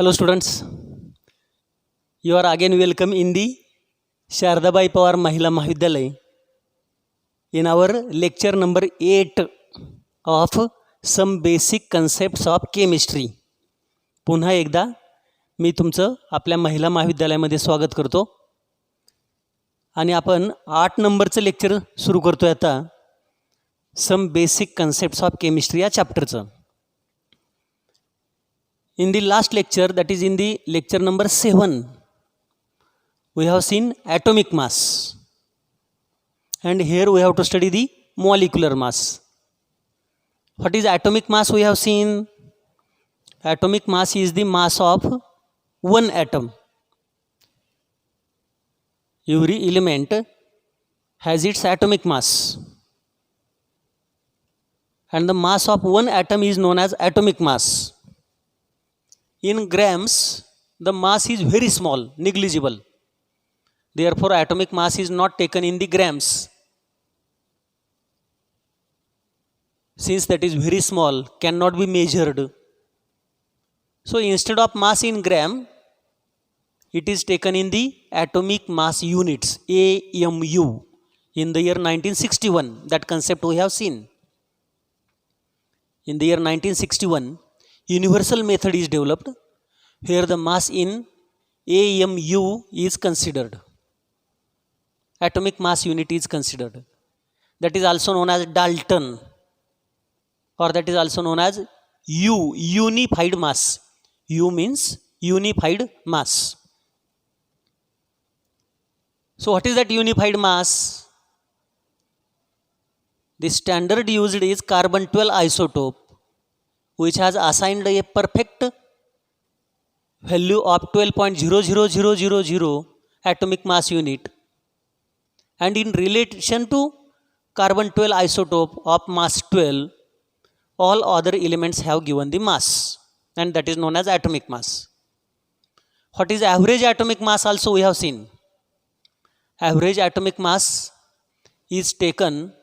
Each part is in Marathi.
Hello students, you are again welcome in the Shardabai Pawar Mahila Mahavidyalaya in our lecture number 8 of some basic concepts of chemistry. पुन्हा एकदा मी तुमचं आपल्या महिला महाविद्यालयामध्ये स्वागत करतो आणि आपण 8 नंबरचं लेक्चर सुरू करतोय आता some basic concepts of chemistry या चॅप्टरचं. In the last lecture, that is in the lecture number 7, we have seen atomic mass, and here we have to study the molecular mass. What is atomic mass? We have seen atomic mass is the mass of one atom. Every element has its atomic mass, and the mass of one atom is known as atomic mass. In grams, the mass is very small, negligible. Therefore, atomic mass is not taken in the grams. Since that is very small, cannot be measured. So, instead of mass in gram, it is taken in the atomic mass units, AMU. In the year 1961, that concept we have seen. In the year 1961, universal method is developed. Here the mass in AMU is considered. Atomic mass unit is considered. That is also known as Dalton, or that is also known as U, unified mass. U means unified mass. So what is that unified mass? The standard used is carbon-12 isotope, which has assigned a perfect value of 12.00000 atomic mass unit, and in relation to carbon-12 isotope of mass 12, all other elements have given the mass, and that is known as atomic mass. What is average atomic mass also we have seen. Average atomic mass is taken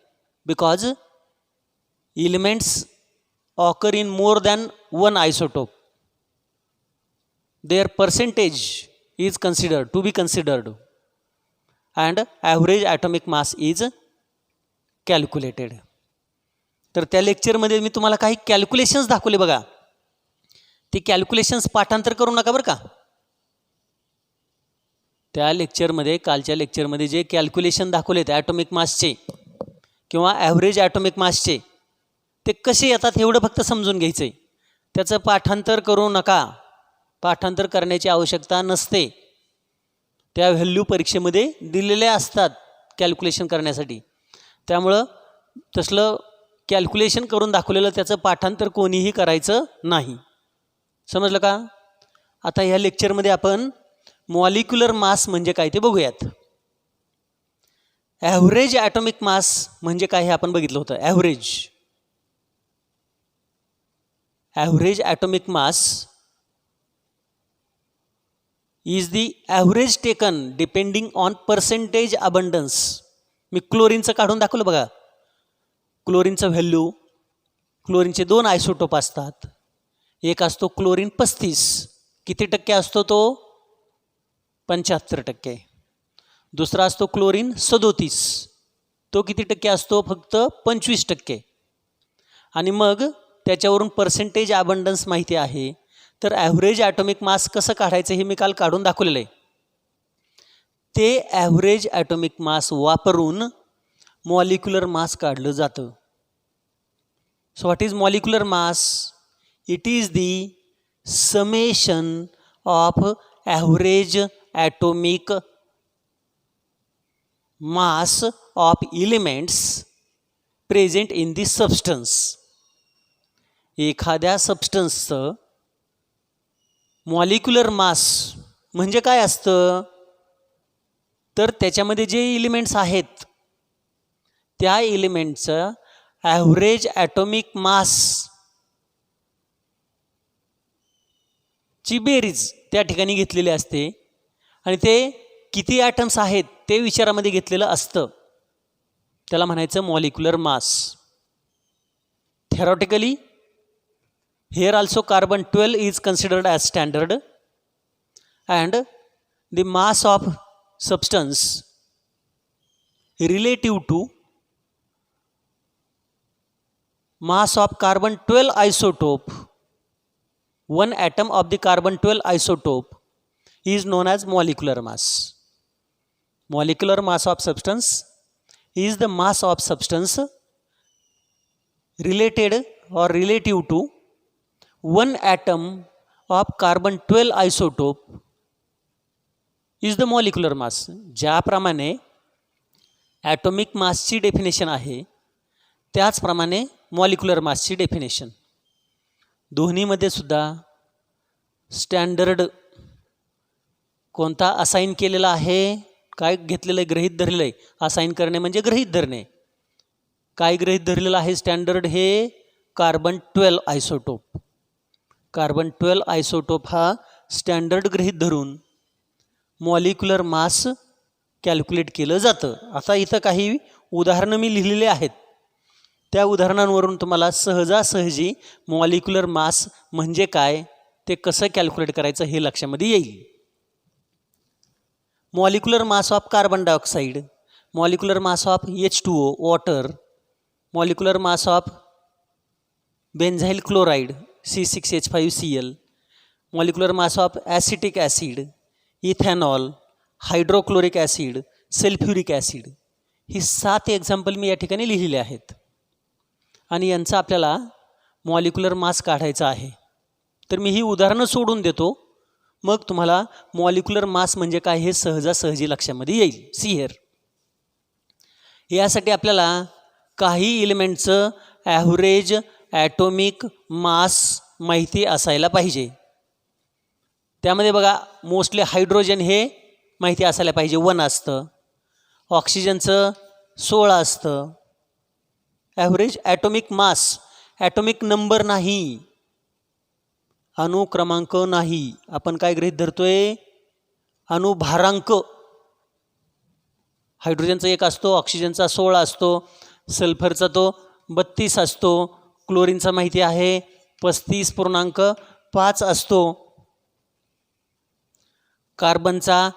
because elements occur in more than one isotope. Their percentage is considered to be considered, and average atomic mass is calculated. तर त्या लेक्चरमध्ये मी तुम्हाला काही कॅल्क्युलेशन्स दाखवले बघा. ती कॅल्क्युलेशन्स पाठांतर करू नका बरं का. त्या लेक्चरमध्ये कालच्या लेक्चरमध्ये जे कॅल्क्युलेशन दाखवलेत ॲटॉमिक मासचे किंवा ॲव्हरेज ॲटॉमिक मासचे, ते कसे येतात एवढं फक्त समजून घ्यायचं आहे. त्याचं पाठांतर करू नका. पाठांतर करण्याची आवश्यकता नसते. त्या व्हॅल्यू परीक्षेमध्ये दिलेल्या असतात कॅल्क्युलेशन करण्यासाठी. त्यामुळं तसलं कॅल्क्युलेशन करून दाखवलेलं त्याचं पाठांतर कोणीही करायचं नाही. समजलं का? आता ह्या लेक्चरमध्ये आपण मॉलिक्युलर मास म्हणजे काय ते बघूयात. ॲव्हरेज ॲटॉमिक मास म्हणजे काय हे आपण बघितलं होतं. Average atomic mass is the average taken depending on percentage abundance. मी क्लोरीनचं काढून दाखवलं बघा. क्लोरीनचं व्हॅल्यू, क्लोरीनचे 2 आयसोटोप असतात. एक असतो क्लोरीन 35, किती टक्के असतो तो? 75%. दुसरा असतो क्लोरीन 37, तो किती टक्के असतो? फक्त 25%. आणि मग त्याच्यावरून पर्सेंटेज अबंडन्स माहिती आहे. तर ॲव्हरेज ॲटॉमिक मास कसं काढायचं हे मी काल काढून दाखवलेलं आहे. ते ॲव्हरेज ॲटॉमिक मास वापरून मॉलिक्युलर मास काढलं जातं. So what is molecular mass? It is the summation of average atomic mass of elements present in the substance. एखाद्या सबस्टन्सचं मॉलिक्युलर मास म्हणजे काय असतं? तर त्याच्यामध्ये जे एलिमेंट्स आहेत त्या एलिमेंटचं ॲव्हरेज ॲटॉमिक मास ची बेरीज त्या ठिकाणी घेतलेली असते, आणि ते किती ॲटम्स आहेत ते विचारामध्ये घेतलेलं असतं. त्याला म्हणायचं molecular mass. Theoretically Here also carbon 12 is considered as standard, and the mass of substance relative to mass of carbon 12 isotope, one atom of the carbon 12 isotope is known as molecular mass. Molecular mass of substance is the mass of substance related or relative to one atom of carbon 12 isotope is the molecular mass. ज्याप्रमाणे ॲटॉमिक मासची डेफिनेशन आहे त्याचप्रमाणे मॉलिक्युलर मासची डेफिनेशन. दोन्हीमध्ये सुद्धा स्टँडर्ड कोणता असाइन केलेला आहे, काय घेतलेलं आहे, गृहीत धरलेलं आहे. असाइन करणे म्हणजे गृहीत धरणे. काय गृहीत धरलेलं आहे स्टँडर्ड? हे कार्बन 12 आयसोटोप. कार्बन 12 आयसोटोप हा स्टँडर्ड गृहीत धरून मॉलिक्युलर मास कॅल्क्युलेट केलं जातं. आता इथं काही उदाहरणं मी लिहिलेली आहेत. त्या उदाहरणांवरून तुम्हाला सहजासहजी मॉलिक्युलर मास म्हणजे काय, ते कसं कॅल्क्युलेट करायचं हे लक्षामध्ये येईल. Molecular mass of carbon dioxide, molecular mass of H2O water, molecular mass of benzyl chloride C6H5Cl, molecular mass of acetic acid, ethanol, hydrochloric acid, sulphuric acid, ही 7 एक्झाम्पल मी या ठिकाणी लिहिलेले आहेत. आणि यांचा आपल्याला मॉलिक्युलर मास काढायचा आहे. तर मी ही उदाहरणं सोडून देतो, मग तुम्हाला मॉलिक्युलर मास म्हणजे काय हे सहजासहजी लक्षामध्ये येईल. See here. यासाठी आपल्याला काही एलिमेंटचं ॲव्हरेज ॲटॉमिक मास माहिती असायला पाहिजे. त्यामध्ये बघा मोस्टली हायड्रोजन हे माहिती असायला पाहिजे, 1 असतं. ऑक्सिजनचं 16 असतं. ॲव्हरेज ॲटॉमिक मास, ॲटॉमिक नंबर नाही, अणुक्रमांक नाही. आपण काय गृहीत धरतोय? अणुभारांक. हायड्रोजनचा 1 असतो, ऑक्सिजनचा 16 असतो, सल्फरचा तो 32 असतो, क्लोरीनचा माहिती आहे 35.5 असतो, कार्बनचा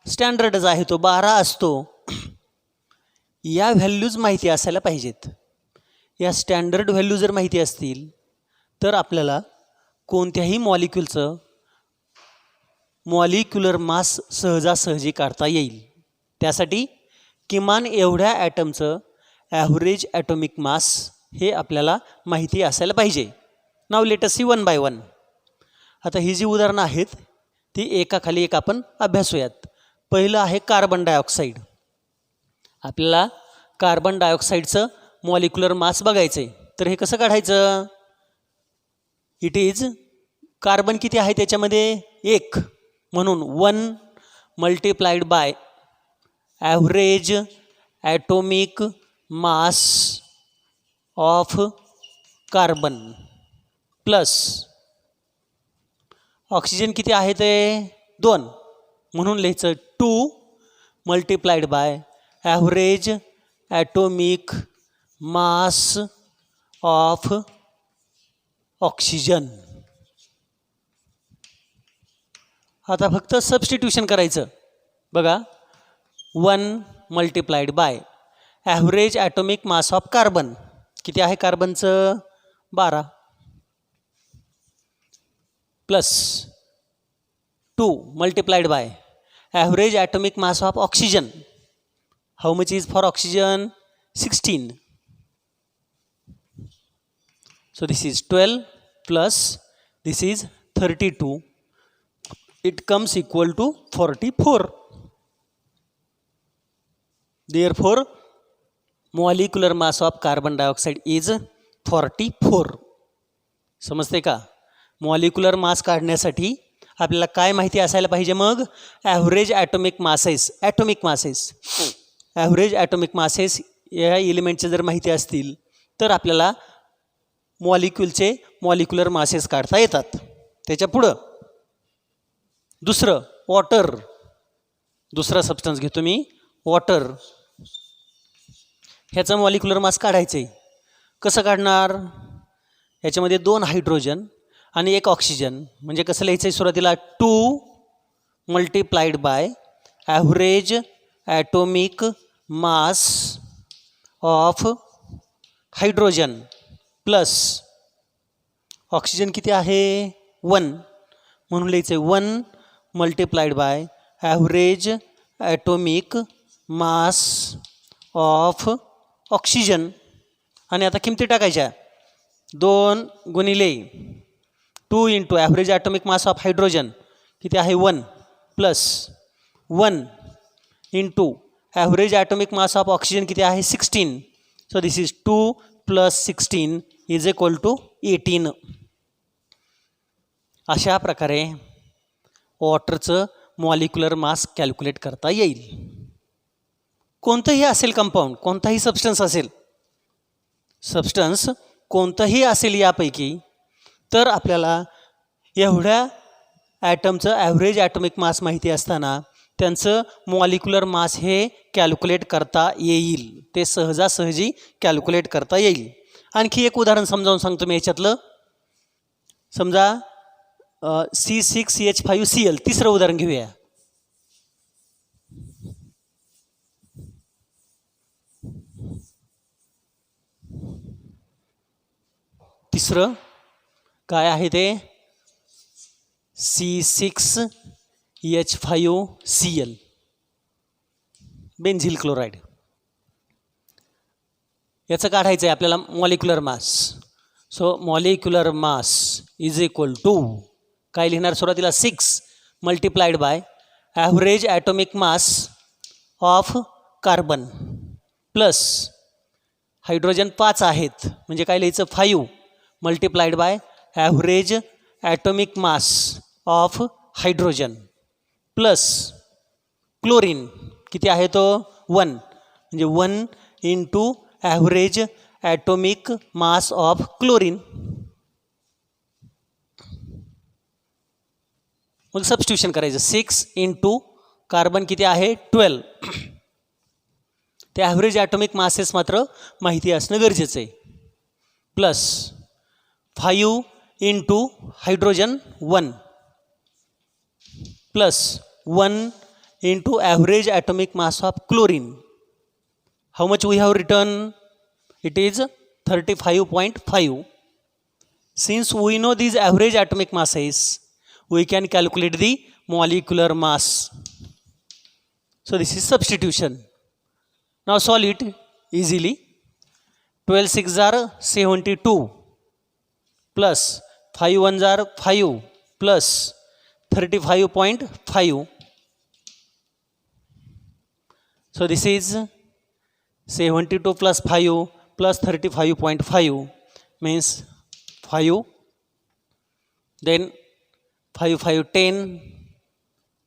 स्टँडर्डच आहे तो 12 असतो. या व्हॅल्यूज माहिती असायला पाहिजेत. या स्टँडर्ड व्हॅल्यू जर माहिती असतील तर आपल्याला कोणत्याही मॉलिक्युलचं मॉलिक्युलर मास सहजासहजी काढता येईल. त्यासाठी किमान एवढ्या ॲटमचं ॲव्हरेज ॲटॉमिक मास हे आपल्याला माहिती असायला पाहिजे. नाव let us see one by one. आता ही जी उदाहरणं आहेत ती एकाखाली एक आपण अभ्यासूयात. पहिलं आहे कार्बन डायऑक्साईड. आपल्याला कार्बन डायऑक्साईडचं मॉलिक्युलर मास बघायचं आहे. तर हे कसं काढायचं? इट इज कार्बन किती आहे त्याच्यामध्ये? 1. म्हणून 1 multiplied by average atomic mass of carbon plus oxygen किती आहे ते? 2. म्हणून लिहायचं 2 multiplied by average atomic mass of oxygen. आता फक्त सबस्टिट्यूशन करायचं. बघा 1 multiplied by average atomic mass of carbon किती आहे कार्बनचं? 12 plus 2 multiplied by average atomic mass of oxygen. How much is for oxygen? 16. So this is 12 plus this is 32. It comes equal to 44. Therefore, molecular mass of carbon dioxide is 44. समजते का? मॉलिक्युलर मास काढण्यासाठी आपल्याला काय माहिती असायला पाहिजे? मग average atomic masses. Average atomic masses या एलिमेंटचे जर माहिती असतील तर आपल्याला मॉलिक्युलचे मॉलिक्युलर मासेस काढता येतात. त्याच्या पुढं दुसरं वॉटर. दुसरा सबस्टन्स घेतो मी, वॉटर. ह्याचं मॉलिक्युलर मास काढायचं आहे. कसं काढणार? याच्यामध्ये 2 हायड्रोजन आणि 1 ऑक्सिजन. म्हणजे कसं लिहायचं आहे सुरुवातीला 2 multiplied by average atomic mass of hydrogen plus oxygen किती आहे 1 म्हणून लिहायचं आहे 1 multiplied by average atomic mass of oxygen. आणि आता किमती टाकायच्या 2 गुणिले 2 into average atomic mass of hydrogen किती आहे 1 plus 1 into average atomic mass of oxygen किती आहे 16. So this is 2 plus 16 is equal to 18. अशा प्रकारे वॉटरचं मॉलिक्युलर मास कॅल्क्युलेट करता येईल. कोणतंही असेल कंपाऊंड, कोणताही सबस्टन्स असेल, सबस्टन्स कोणतंही असेल यापैकी, तर आपल्याला एवढ्या ॲटमचं ॲव्हरेज ॲटॉमिक मास माहिती असताना त्यांचं मॉलिक्युलर मास हे कॅल्क्युलेट करता येईल. ते सहजासहजी कॅल्क्युलेट करता येईल. आणखी एक उदाहरण समजावून सांगतो मी याच्यातलं. समजा C6H5Cl तिसरं उदाहरण घेऊया. तिसरं काय आहे ते C6H5Cl बेन्झिल क्लोराईड. याचं काढायचं आहे आपल्याला molecular mass. So molecular mass is equal to काय लिहिणार सुरुवातीला 6 multiplied by average atomic mass of carbon plus hydrogen 5 आहेत म्हणजे काय लिहायचं 5 multiplied by average atomic mass of hydrogen plus chlorine किती आहे तो 1 म्हणजे 1 into average atomic mass of chlorine. मग सबस्टिट्यूशन करायचं 6 इंटू कार्बन किती आहे 12. ते ॲव्हरेज ॲटॉमिक मासेस मात्र माहिती असणं गरजेचं आहे. Plus 5 into hydrogen 1 plus 1 into average atomic mass of chlorine. How much we have written? It is 35.5. Since we know these average atomic masses, we can calculate the molecular mass. So this is substitution. Now solve it easily. 12 6 are 72 plus 5 1 are 5 plus 35.5. So this is 72 plus 5 plus 35.5 means 5. Then 5 5 10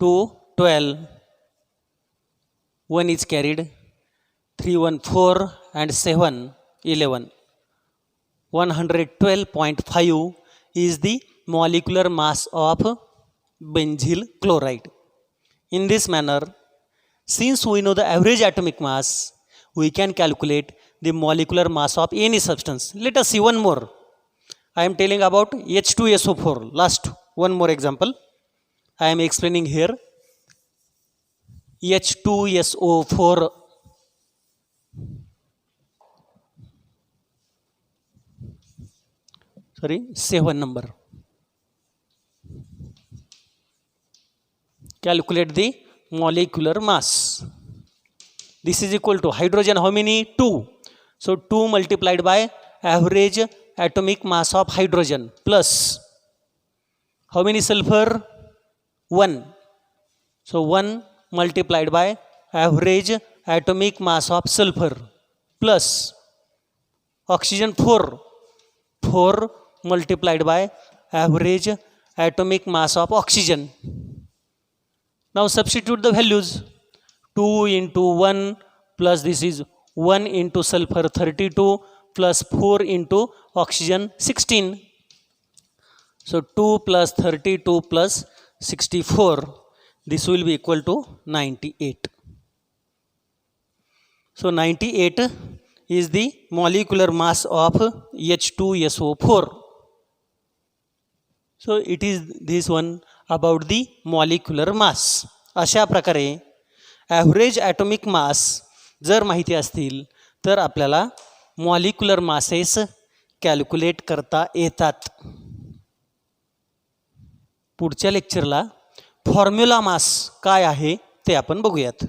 2 12. 1 is carried. 3 1 4 and 7 11. 112.5 is the molecular mass of benzyl chloride. In this manner, since we know the average atomic mass, we can calculate the molecular mass of any substance. Let us see one more. I am telling about H2SO4. Last one more example. I am explaining here H2SO4. Sorry, 7 number. Calculate the molecular mass. This is equal to hydrogen how many 2. So 2 multiplied by average atomic mass of hydrogen plus how many sulfur 1. So 1 multiplied by average atomic mass of sulfur plus oxygen 4 multiplied by average atomic mass of oxygen. Now substitute the values. 2 into 1 plus this is 1 into sulfur 32 plus 4 into oxygen 16. So 2 plus 32 plus 64. This will be equal to 98. So 98 is the molecular mass of H2SO4. So it is this one about the molecular mass. अशा प्रकारे ॲव्हरेज ॲटॉमिक मास जर माहिती असतील तर आपल्याला मॉलिक्युलर मासेस कॅल्क्युलेट करता येतात. पुढच्या लेक्चरला फॉर्म्युला मास काय आहे ते आपण बघूयात.